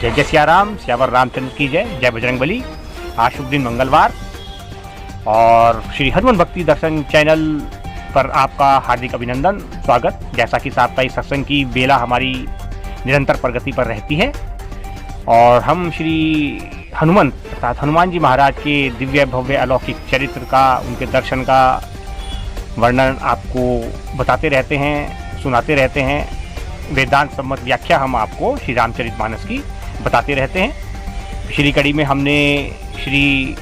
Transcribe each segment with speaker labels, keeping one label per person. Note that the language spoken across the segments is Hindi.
Speaker 1: जय जय सियाराम, सियावर रामचंद्र की जय, जय बजरंगबली। आज शुभ दिन मंगलवार और श्री हनुमान भक्ति दर्शन चैनल पर आपका हार्दिक अभिनंदन, स्वागत। जैसा कि साप्ताहिक सत्संग की बेला हमारी निरंतर प्रगति पर रहती है और हम श्री हनुमंत अर्थात हनुमान जी महाराज के दिव्य भव्य अलौकिक चरित्र का, उनके दर्शन का वर्णन आपको बताते रहते हैं, सुनाते रहते हैं। वेदांत सम्मत व्याख्या हम आपको श्री रामचरितमानस की बताते रहते हैं। पिछली कड़ी में हमने श्री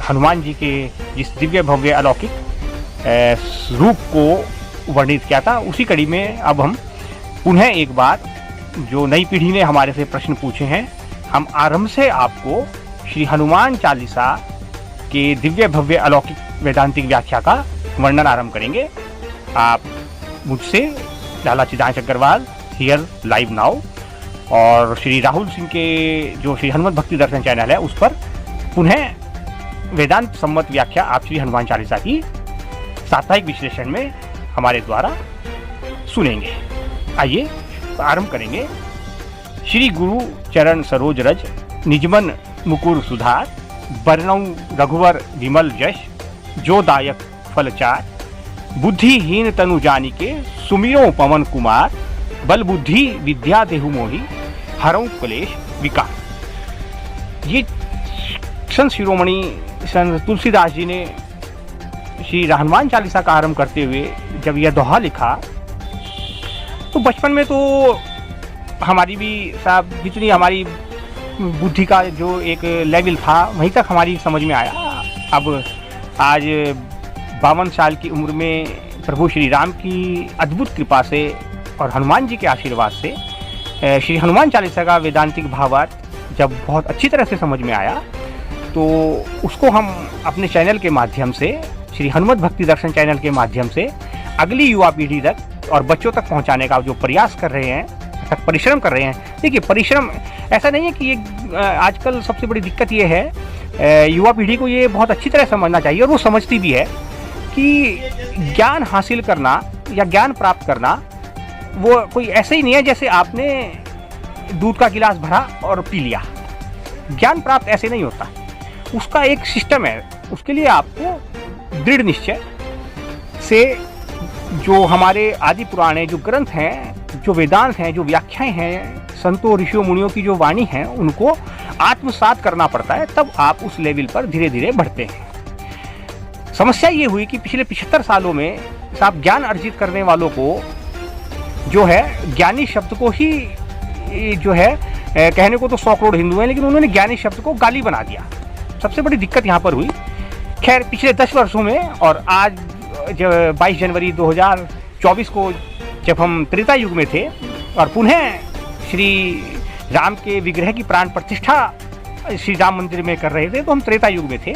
Speaker 1: हनुमान जी के जिस दिव्य भव्य अलौकिक रूप को वर्णित किया था, उसी कड़ी में अब हम पुनः एक बार जो नई पीढ़ी ने हमारे से प्रश्न पूछे हैं, हम आरंभ से आपको श्री हनुमान चालीसा के दिव्य भव्य अलौकिक वेदांतिक व्याख्या का वर्णन आरंभ करेंगे। आप मुझसे लाला चिदांश अग्रवाल हियर लाइव नाउ और श्री राहुल सिंह के जो श्री हनुमत भक्ति दर्शन चैनल है उस पर पुनः वेदांत सम्मत व्याख्या आप श्री हनुमान चालीसा की साप्ताहिक विश्लेषण में हमारे द्वारा सुनेंगे। आइए आरंभ करेंगे। श्री गुरु चरण सरोज रज निजमन मुकुर सुधार, बरनऊ रघुवर विमल जश, जो दायक फल चार, बुद्धिहीन तनु जानिके सुमिरो पवन कुमार, बल बुद्धि विद्या देहु मोहि, हरऊ क्लेश विकार। ये संत शिरोमणि संत तुलसीदास जी ने श्री हनुमान चालीसा का आरंभ करते हुए जब यह दोहा लिखा, तो बचपन में तो हमारी भी साहब जितनी हमारी बुद्धि का जो एक लेवल था वहीं तक हमारी समझ में आया। अब आज 52 साल की उम्र में प्रभु श्री राम की अद्भुत कृपा से और हनुमान जी के आशीर्वाद से श्री हनुमान चालीसा का वेदांतिक भावार्थ जब बहुत अच्छी तरह से समझ में आया, तो उसको हम अपने चैनल के माध्यम से, श्री हनुमत भक्ति दर्शन चैनल के माध्यम से अगली युवा पीढ़ी तक और बच्चों तक पहुंचाने का जो प्रयास कर रहे हैं, तक परिश्रम कर रहे हैं। देखिए, परिश्रम ऐसा नहीं है कि ये आजकल सबसे बड़ी दिक्कत ये है, युवा पीढ़ी को ये बहुत अच्छी तरह समझना चाहिए और वो समझती भी है कि ज्ञान हासिल करना या ज्ञान प्राप्त करना वो कोई ऐसे ही नहीं है जैसे आपने दूध का गिलास भरा और पी लिया। ज्ञान प्राप्त ऐसे नहीं होता, उसका एक सिस्टम है। उसके लिए आपको दृढ़ निश्चय से जो हमारे आदि पुराने जो ग्रंथ हैं, जो वेदांत हैं, जो व्याख्याएं हैं, संतों ऋषियों मुनियों की जो वाणी है, उनको आत्मसात करना पड़ता है, तब आप उस लेवल पर धीरे धीरे बढ़ते हैं। समस्या ये हुई कि पिछले 75 सालों में साहब ज्ञान अर्जित करने वालों को जो है ज्ञानी शब्द को ही जो है कहने को तो 100 करोड़ हिंदू हैं, लेकिन उन्होंने ज्ञानी शब्द को गाली बना दिया। सबसे बड़ी दिक्कत यहाँ पर हुई। खैर, पिछले 10 वर्षों में और आज जब 22 जनवरी 2024 को जब हम त्रेता युग में थे और पुनः श्री राम के विग्रह की प्राण प्रतिष्ठा श्री राम मंदिर में कर रहे थे, तो हम त्रेता युग में थे।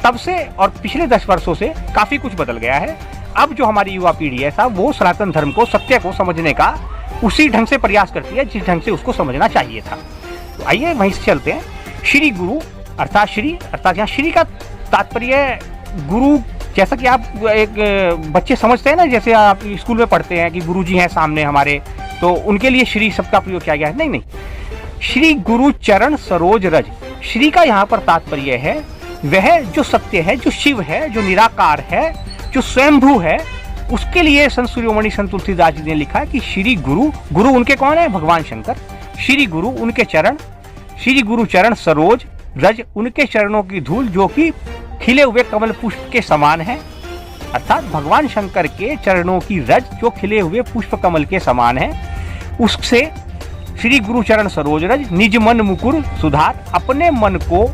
Speaker 1: तब से और पिछले 10 वर्षों से काफ़ी कुछ बदल गया है। अब जो हमारी युवा पीढ़ी है साहब, वो सनातन धर्म को, सत्य को समझने का उसी ढंग से प्रयास करती है जिस ढंग से उसको समझना चाहिए था। तो आइए वहीं से चलते हैं। श्री गुरु अर्थात यहाँ श्री का तात्पर्य गुरु, जैसा कि आप एक बच्चे समझते हैं ना, जैसे आप स्कूल में पढ़ते हैं कि गुरुजी हैं सामने हमारे, तो उनके लिए श्री शब्द का प्रयोग किया गया है। नहीं, श्री गुरु चरण सरोज रज। श्री का यहाँ पर तात्पर्य है वह जो सत्य है, जो शिव है, जो निराकार है, जो स्वयंभू है, उसके लिए संत शिरोमणि संत तुलसीदास जी ने लिखा है कि श्री गुरु, गुरु उनके कौन है? भगवान शंकर। श्री गुरु उनके चरण, श्री गुरु चरण सरोज रज, उनके चरणों की धूल जो कि खिले हुए कमल पुष्प के समान है। अर्थात भगवान शंकर के चरणों की रज जो खिले हुए पुष्प कमल के समान है, उससे श्री गुरु चरण सरोज रज निज मन मुकुर सुधार। अपने मन को,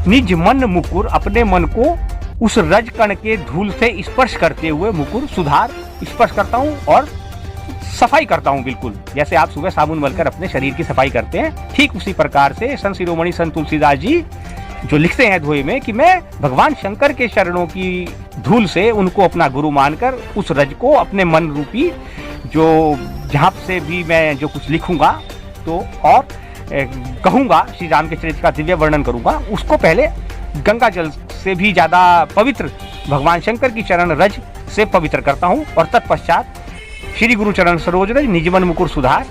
Speaker 1: निज मन मुकुर, अपने मन को उस रज कण के धूल से स्पर्श करते हुए मुकुर सुधार, स्पर्श करता हूँ और सफाई करता हूँ। बिल्कुल जैसे आप सुबह साबुन मलकर अपने शरीर की सफाई करते हैं, ठीक उसी प्रकार से संत शिरोमणि संत तुलसीदास जी जो लिखते हैं दोहे में कि मैं भगवान शंकर के चरणों की धूल से उनको अपना गुरु मानकर उस रज को अपने मन रूपी, जो जहाँ से भी मैं जो कुछ लिखूंगा तो और कहूँगा, श्री राम के चरित्र का दिव्य वर्णन करूँगा, उसको पहले गंगा जल से भी ज़्यादा पवित्र भगवान शंकर की चरण रज से पवित्र करता हूँ और तत्पश्चात श्री गुरु चरण सरोज रज निजमन मुकुर सुधार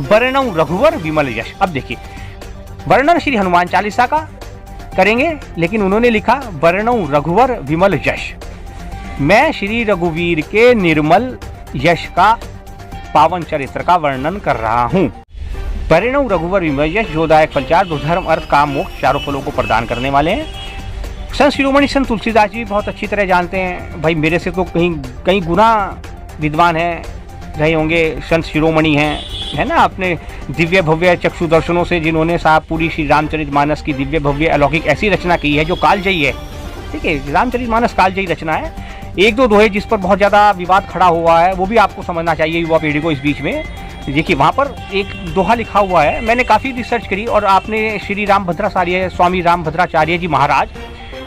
Speaker 1: वर्णौ रघुवर विमल यश। अब देखिए, वर्णन श्री हनुमान चालीसा का करेंगे, लेकिन उन्होंने लिखा वर्णौ रघुवर विमल यश। मैं श्री रघुवीर के निर्मल यश का, पावन चरित्र का वर्णन कर रहा हूँ। वर्णौ रघुवर विमल यश, जोदायक फल चार, दो धर्म अर्थ काम मोक्ष, चारों फलों को प्रदान करने वाले हैं। संत शिरोमणि संत तुलसीदास जी बहुत अच्छी तरह जानते हैं, भाई मेरे से तो कहीं गुना विद्वान हैं रहे होंगे, संत शिरोमणि हैं, है ना, अपने दिव्य भव्य चक्षु दर्शनों से जिन्होंने साहब पूरी श्री रामचरितमानस की दिव्य भव्य अलौकिक ऐसी रचना की है जो कालजयी है। ठीक है, रामचरितमानस कालजयी रचना है। एक दो दोहे जिस पर बहुत ज़्यादा विवाद खड़ा हुआ है, वो भी आपको समझना चाहिए युवा पीढ़ी को। इस बीच में देखिए, वहाँ पर एक दोहा लिखा हुआ है, मैंने काफ़ी रिसर्च करी, और आपने श्री रामभद्राचार्य, स्वामी रामभद्राचार्य जी महाराज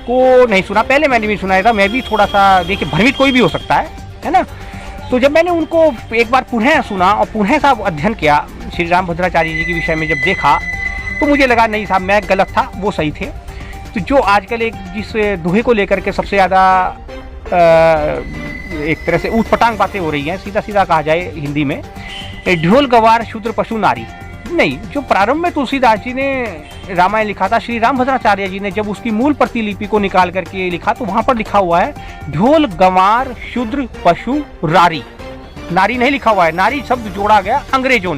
Speaker 1: को नहीं सुना, पहले मैंने भी सुना था, मैं भी थोड़ा सा देखिए भ्रमित कोई भी हो सकता है ना। तो जब मैंने उनको एक बार पुनः सुना और पुनः साहब अध्ययन किया श्री रामभद्राचार्य जी के विषय में, जब देखा तो मुझे लगा नहीं साहब मैं गलत था, वो सही थे। तो जो आजकल एक जिस दोहे को लेकर के सबसे ज़्यादा एक तरह से ऊटपटांग बातें हो रही हैं, सीधा सीधा कहा जाए हिंदी में, ढोल गवार शूद्र पशु नारी, नहीं, जो प्रारंभ में तुलसीदास जी ने रामायण लिखा था, श्री रामभद्राचार्य जी ने जब उसकी मूल प्रतिलिपि को निकाल करके लिखा तो वहां पर लिखा हुआ है ढोल गंवार शूद्र पशु रारी। नारी नहीं लिखा हुआ है, नारी शब्द जोड़ा गया अंग्रेजों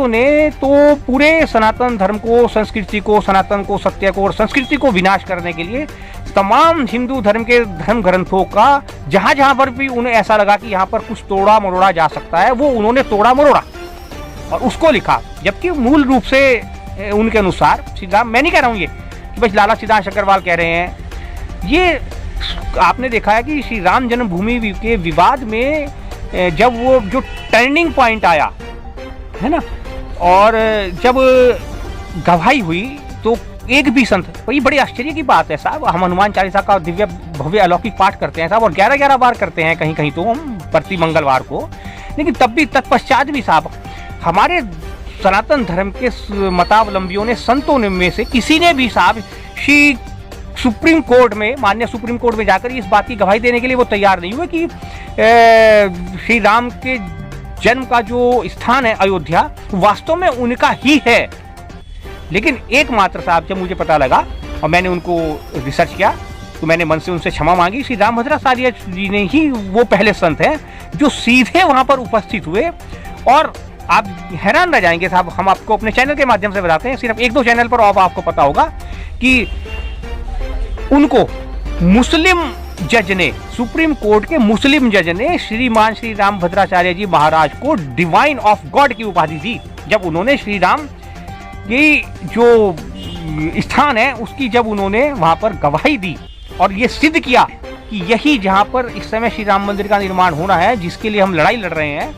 Speaker 1: ने तो पूरे सनातन धर्म को, संस्कृति को, सनातन को, सत्य को और संस्कृति को विनाश करने के लिए तमाम हिंदू धर्म के धर्म ग्रंथों का जहां जहां पर भी उन्हें ऐसा लगा कि यहाँ पर कुछ तोड़ा मरोड़ा जा सकता है, वो उन्होंने तोड़ा मरोड़ा और उसको लिखा। जबकि मूल रूप से उनके अनुसार श्री राम, मैं नहीं कह रहा हूँ ये कि बस लाला सिद्धांत अग्रवाल कह रहे हैं, ये आपने देखा है कि श्री राम जन्मभूमि के विवाद में जब वो जो टर्निंग पॉइंट आया है ना, और जब गवाही हुई तो एक भी संत, ये बड़ी आश्चर्य की बात है साहब, हम हनुमान चालीसा का दिव्य भव्य अलौकिक पाठ करते हैं साहब, और 11-11 बार करते हैं कहीं कहीं तो हम प्रति मंगलवार को, लेकिन तब भी तत्पश्चात भी साहब हमारे सनातन धर्म के मतावलंबियों ने, संतों में से किसी ने भी साहब श्री सुप्रीम कोर्ट में, माननीय सुप्रीम कोर्ट में जाकर इस बात की गवाही देने के लिए वो तैयार नहीं हुए कि श्री राम के जन्म का जो स्थान है अयोध्या वास्तव में उनका ही है। लेकिन एकमात्र साहब जब मुझे पता लगा और मैंने उनको रिसर्च किया तो मैंने मन से उनसे क्षमा मांगी। श्री रामभद्राचार्य जी ने ही वो पहले संत हैं जो सीधे वहां पर उपस्थित हुए, और आप हैरान रह जाएंगे साहब, हम आपको अपने चैनल के माध्यम से बताते हैं, सिर्फ 1-2 चैनल पर आपको पता होगा कि उनको मुस्लिम जज ने, सुप्रीम कोर्ट के मुस्लिम जज ने श्रीमान श्री रामभद्राचार्य जी महाराज को डिवाइन ऑफ गॉड की उपाधि दी, जब उन्होंने श्री राम की जो स्थान है उसकी जब उन्होंने वहां पर गवाही दी और ये सिद्ध किया कि यही जहां पर इस समय श्री राम मंदिर का निर्माण होना है, जिसके लिए हम लड़ाई लड़ रहे हैं,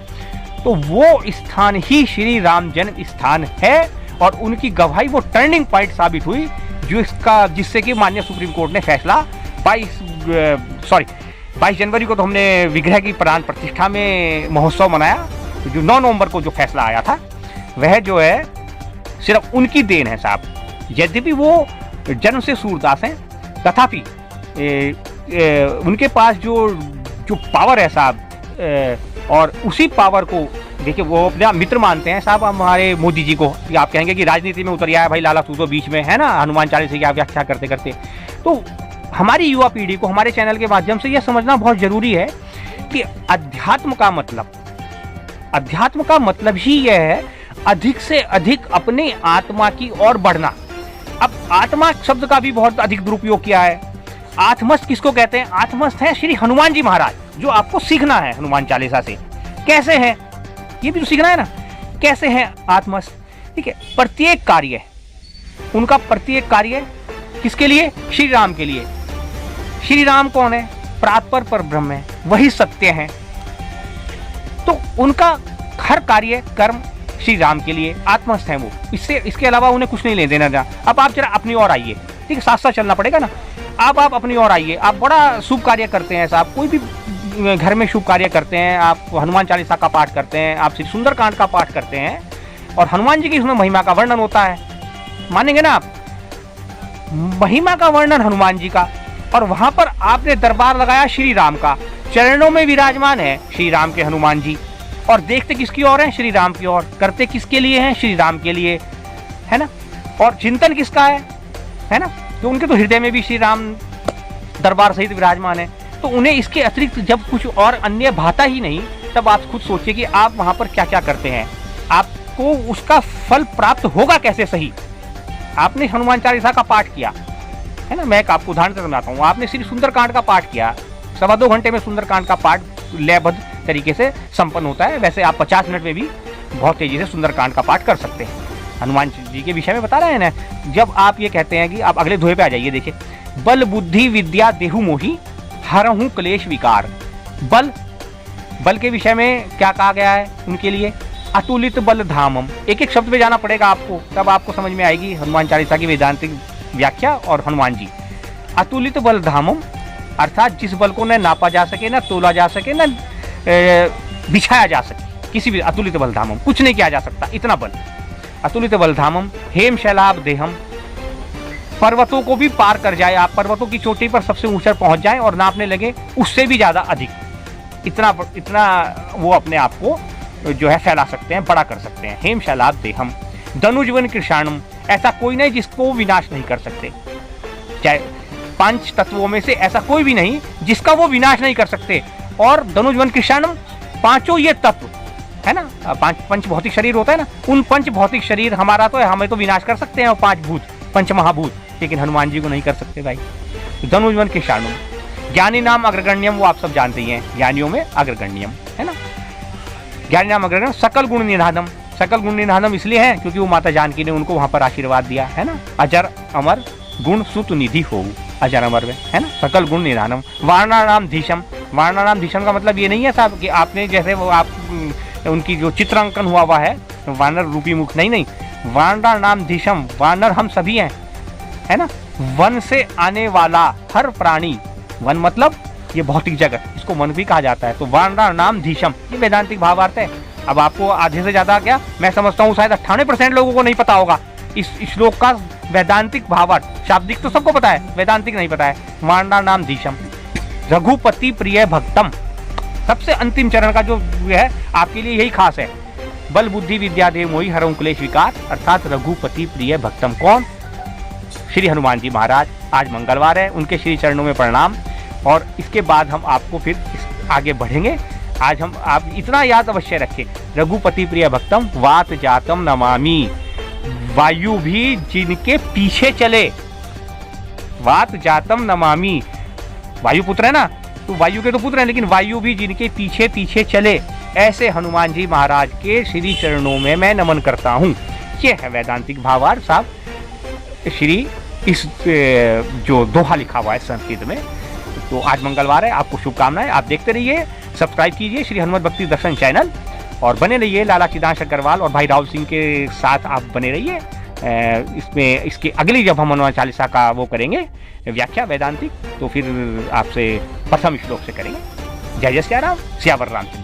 Speaker 1: तो वो स्थान ही श्री राम जन्म स्थान है। और उनकी गवाही वो टर्निंग पॉइंट साबित हुई जिससे कि माननीय सुप्रीम कोर्ट ने फैसला 22 जनवरी को तो हमने विग्रह की प्राण प्रतिष्ठा में महोत्सव मनाया, तो जो 9 नवंबर को जो फैसला आया था वह जो है सिर्फ उनकी देन है साहब। यद्यपि वो जन्म से सूरदास हैं, तथापि उनके पास जो पावर है साहब, और उसी पावर को देखिए वो अपने मित्र मानते हैं साहब हमारे मोदी जी को। आप कहेंगे कि राजनीति में उतर आया भाई लाला, तू तो बीच में है ना, हनुमान चालीसा की आप व्याख्या करते करते। तो हमारी युवा पीढ़ी को हमारे चैनल के माध्यम से यह समझना बहुत जरूरी है कि अध्यात्म का मतलब ही यह है अधिक से अधिक अपने आत्मा की ओर बढ़ना। अब आत्मा शब्द का भी बहुत अधिक दुरुपयोग किया है। आत्मस्थ किसको कहते हैं? आत्मस्थ है श्री हनुमान जी महाराज, जो आपको सीखना है हनुमान चालीसा से। कैसे हैं ये भी तो सीखना है ना, कैसे हैं आत्मस्थ। ठीक है, प्रत्येक कार्य, उनका प्रत्येक कार्य किसके लिए? श्री राम के लिए। श्री राम कौन है? परात्पर पर ब्रह्म है, वही सत्य है। तो उनका हर कार्य कर्म श्री राम के लिए आत्मस्थ है वो, इसके अलावा उन्हें कुछ नहीं लेने देना। अब आप जरा अपनी ओर आइए, ठीक है, साथ साथ चलना पड़ेगा ना। आप अपनी ओर आइए, आप बड़ा शुभ कार्य करते हैं साहब, कोई भी घर में शुभ कार्य करते हैं, आप हनुमान चालीसा का पाठ करते हैं, आप श्री सुंदरकांड का पाठ करते हैं, और हनुमान जी की उसमें महिमा का वर्णन होता है, मानेंगे ना आप? महिमा का वर्णन हनुमान जी का, और वहां पर आपने दरबार लगाया श्री राम का, चरणों में विराजमान है श्री राम के हनुमान जी। और देखते किसकी ओर हैं? श्री राम की ओर। करते किसके लिए हैं? श्री राम के लिए, है ना। और चिंतन किसका है ना, तो उनके तो हृदय में भी श्री राम दरबार सहित विराजमान है। तो उन्हें इसके अतिरिक्त जब कुछ और अन्य भाता ही नहीं, तब आप खुद सोचिए कि आप वहां पर क्या क्या करते हैं, आपको उसका फल प्राप्त होगा कैसे। सही, आपने हनुमान चालीसा का पाठ किया, है ना। मैं एक आपको उदाहरण से समझाता हूँ। आपने श्री सुंदरकांड का पाठ किया, 2.25 घंटे में सुंदरकांड का पाठ लयबद्ध तरीके से संपन्न होता है। वैसे आप 50 मिनट में भी बहुत तेजी से सुंदरकांड का पाठ कर सकते हैं। हनुमान जी के विषय में बता रहे हैं ना। जब आप ये कहते हैं कि आप अगले दोहे पे आ जाइए, देखिए, बल बुद्धि विद्या देहु मोहि हरहु क्लेश विकार। बल के विषय में क्या कहा गया है उनके लिए? अतुलित बल धामम। एक एक शब्द पे जाना पड़ेगा आपको, तब आपको समझ में आएगी हनुमान चालीसा की वेदांतिक व्याख्या और हनुमान जी। अतुलित बल धामम अर्थात जिस बल को न नापा जा सके, न तोला जा सके, न बिछाया जा सके, किसी भी अतुलित बल धामम, कुछ नहीं किया जा सकता, इतना बल। अतुलित बल धामम हेम शैलाभ देहम, पर्वतों को भी पार कर जाए आप, पर्वतों की चोटी पर सबसे ऊंचा पहुंच जाए और नापने लगे उससे भी ज्यादा अधिक, इतना वो अपने आप को जो है फैला सकते हैं, बड़ा कर सकते हैं। हेम शैलाभ देहम धनुजवन कृषाणम, ऐसा कोई नहीं जिसको विनाश नहीं कर सकते। चाहे 5 तत्वों में से ऐसा कोई भी नहीं जिसका वो विनाश नहीं कर सकते। और धनुजवन कृषाणम, पांचों ये तत्व है ना, 5 पंच भौतिक शरीर होता है ना, उन 5 भौतिक शरीर हमारा तो है, हमें तो विनाश कर सकते हैं और 5 भूत, 5 महाभूत, लेकिन हनुमान जी को नहीं कर सकते भाई। धनुजवन कृषाणम ज्ञानी नाम अग्रगण्यम, वो आप सब जानते ही हैं, ज्ञानियों में अग्रगण्यम, है ना। ज्ञानी नाम अग्रगण्यम सकल गुण निधानम, सकल गुण निधानम इसलिए है क्योंकि वो माता जानकी ने उनको वहां पर आशीर्वाद दिया, है ना। अजर अमर गुण सुत निधि हो, अजर अमर में, है ना। सकल गुण निधानम वारणाराम धीशम, वारणाराम धीशम का मतलब ये नहीं है साहब कि आपने जैसे वो आप उनकी जो चित्रांकन हुआ है वानर रूपी मुख, नहीं, वानर नाम धीशम, वानर हम सभी हैं, है ना। वन से आने वाला हर प्राणी, वन मतलब ये भौतिक जगत, इसको मन भी कहा जाता है। तो वानर नाम धीशम, ये वेदांतिक भावार्थ है। अब आपको आधे से ज्यादा क्या, मैं समझता हूँ शायद 98% लोगों को नहीं पता होगा इस श्लोक का वैदांतिक भावार्थ। शाब्दिक तो सबको पता है, वैदांतिक नहीं पता है। वानर नाम धीशम रघुपति प्रिय भक्तम, सबसे अंतिम चरण का जो है आपके लिए यही खास है। बल बुद्धि विद्या देव मोहि हरहु क्लेश विकार, अर्थात रघुपति प्रिय भक्तम। कौन? श्री हनुमान जी महाराज। आज मंगलवार है, उनके श्री चरणों में प्रणाम। और इसके बाद हम आपको फिर आगे बढ़ेंगे। आज हम आप इतना याद अवश्य रखें, रघुपति प्रिय भक्तम वात जातम नमामि, वायु भी जिनके पीछे चले, वात जातम नमामि, वायु पुत्र है ना, तो वायु के तो पुत्र हैं, लेकिन वायु भी जिनके पीछे पीछे चले, ऐसे हनुमान जी महाराज के श्री चरणों में मैं नमन करता हूँ। ये है वैदांतिक भावार्थ साहब, श्री इस जो दोहा लिखा हुआ है संस्कृत में। तो आज मंगलवार है, आपको शुभकामनाएं। आप देखते रहिए, सब्सक्राइब कीजिए श्री हनुमत भक्ति दर्शन चैनल और बने रहिए लाला चिदांश अग्रवाल और भाई राहुल सिंह के साथ आप बने रहिए। इसमें इसके अगली जब हम हनुमान चालीसा का वो करेंगे व्याख्या वेदांतिक, तो फिर आपसे प्रथम श्लोक से करेंगे। जय जय सिया राम, सियावर रामचंद्र।